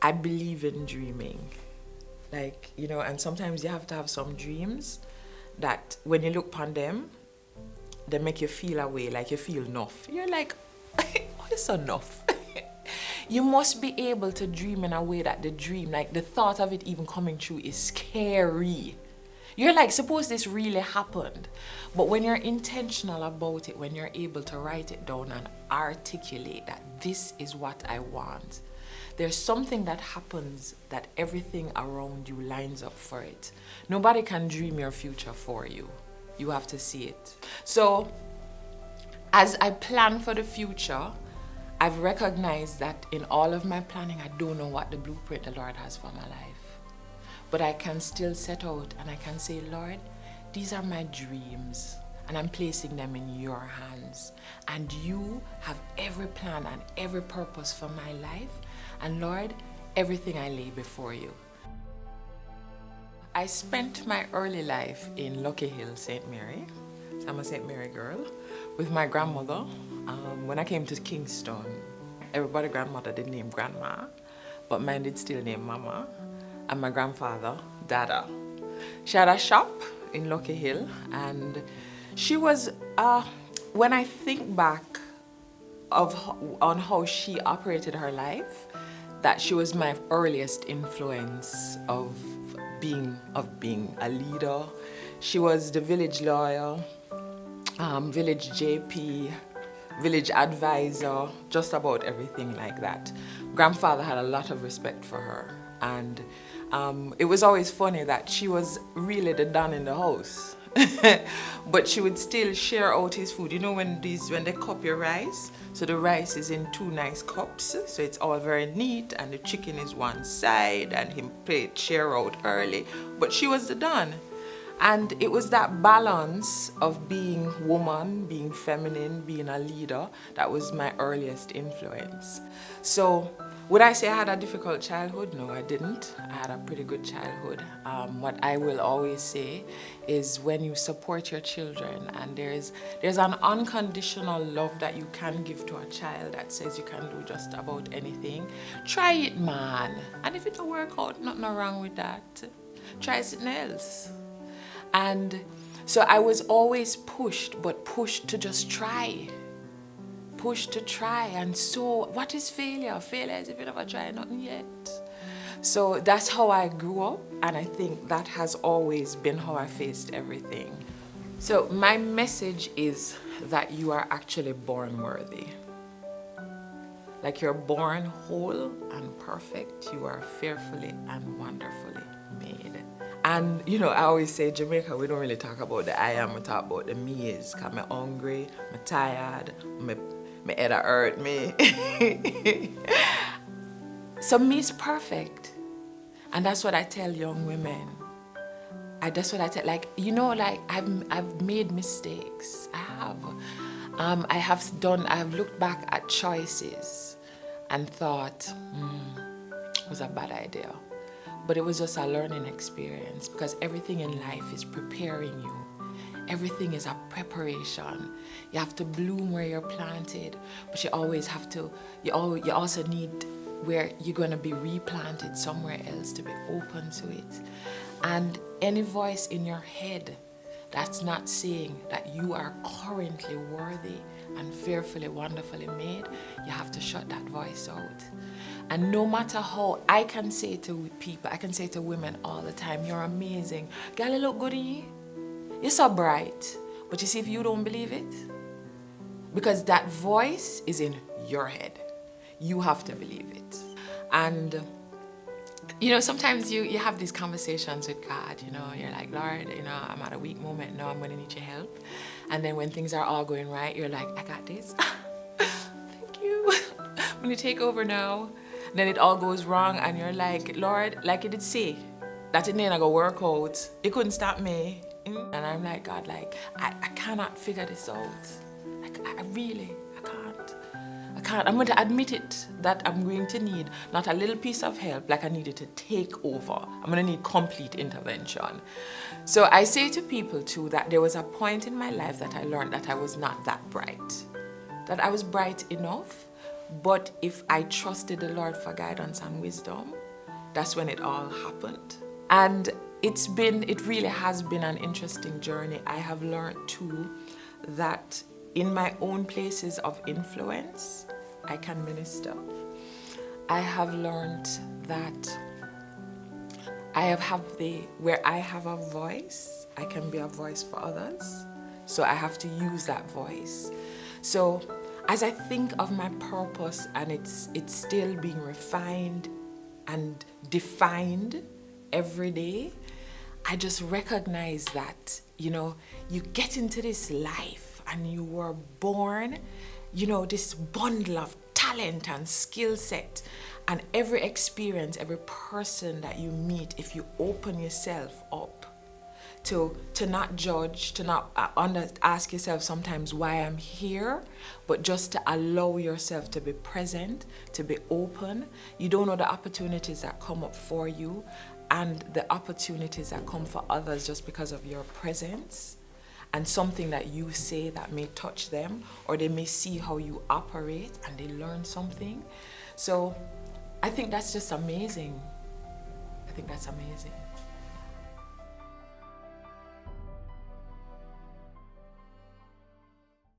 I believe in dreaming. Like, and sometimes you have to have some dreams that when you look upon them, they make you feel a way, like you feel enough. You're like, what is enough? You must be able to dream in a way that the dream, like the thought of it even coming true is scary. You're like, suppose this really happened. But when you're intentional about it, when you're able to write it down and articulate that this is what I want, there's something that happens that everything around you lines up for it. Nobody can dream your future for you. You have to see it. So as I plan for the future, I've recognized that in all of my planning, I don't know what the blueprint the Lord has for my life. But I can still set out and I can say, Lord, these are my dreams and I'm placing them in your hands. And you have every plan and every purpose for my life. And Lord, everything I lay before you. I spent my early life in Lucky Hill, St. Mary. So I'm a St. Mary girl with my grandmother. When I came to Kingston, everybody's grandmother did name grandma, but mine did still name mama. And my grandfather, Dada. She had a shop in Lucky Hill, and she was, when I think back on how she operated her life, that she was my earliest influence of being a leader. She was the village lawyer, village JP, village advisor, just about everything like that. Grandfather had a lot of respect for her, and it was always funny that she was really the don in the house. But she would still share out his food. You know when they cup your rice, so the rice is in 2 nice cups, so it's all very neat, and the chicken is one side, and him share out early. But she was the don. And it was that balance of being woman, being feminine, being a leader, that was my earliest influence. So would I say I had a difficult childhood? No, I didn't. I had a pretty good childhood. What I will always say is when you support your children and there's an unconditional love that you can give to a child that says you can do just about anything, try it, man. And if it don't work out, nothing wrong with that. Try something else. And so I was always pushed to just try. Pushed to try. And so what is failure? Failure is if you never try nothing yet. So that's how I grew up, and I think that has always been how I faced everything. So my message is that you are actually born worthy. Like you're born whole and perfect. You are fearfully and wonderfully made. And I always say Jamaica, we don't really talk about the I am, we talk about the me is. Cause I'm hungry, I'm tired, my head hurt me. So me is perfect. And that's what I tell young women. That's what I tell, I've made mistakes. I have looked back at choices and thought, it was a bad idea. But it was just a learning experience, because everything in life is preparing you. Everything is a preparation. You have to bloom where you're planted, but you also need where you're going to be replanted somewhere else to be open to it. And any voice in your head that's not saying that you are currently worthy and fearfully, wonderfully made, you have to shut that voice out. And no matter how, I can say to people, I can say to women all the time, you're amazing. Girl, you look good in you. You're so bright. But you see, if you don't believe it, because that voice is in your head, you have to believe it. And sometimes you have these conversations with God, you're like, Lord, I'm at a weak moment, now I'm going to need your help. And then when things are all going right, you're like, I got this. Thank you. I'm going to take over now. And then it all goes wrong and you're like, Lord, like you did say, that it ain't gonna work out. You couldn't stop me. And I'm like, God, I cannot figure this out. I can't. I'm going to admit it, that I'm going to need not a little piece of help, like I needed to take over. I'm going to need complete intervention. So I say to people too that there was a point in my life that I learned that I was not that bright. That I was bright enough, But if I trusted the Lord for guidance and wisdom, that's when it all happened. And it really has been an interesting journey. I have learned too that in my own places of influence, I can minister. I have learned that where I have a voice, I can be a voice for others. So I have to use that voice. So as I think of my purpose and it's still being refined and defined every day, I just recognize that, you get into this life and you were born, this bundle of talent and skill set, and every experience, every person that you meet, if you open yourself up to not judge, to not ask yourself sometimes why I'm here, but just to allow yourself to be present, to be open. You don't know the opportunities that come up for you and the opportunities that come for others just because of your presence and something that you say that may touch them, or they may see how you operate and they learn something. So I think that's just amazing. I think that's amazing.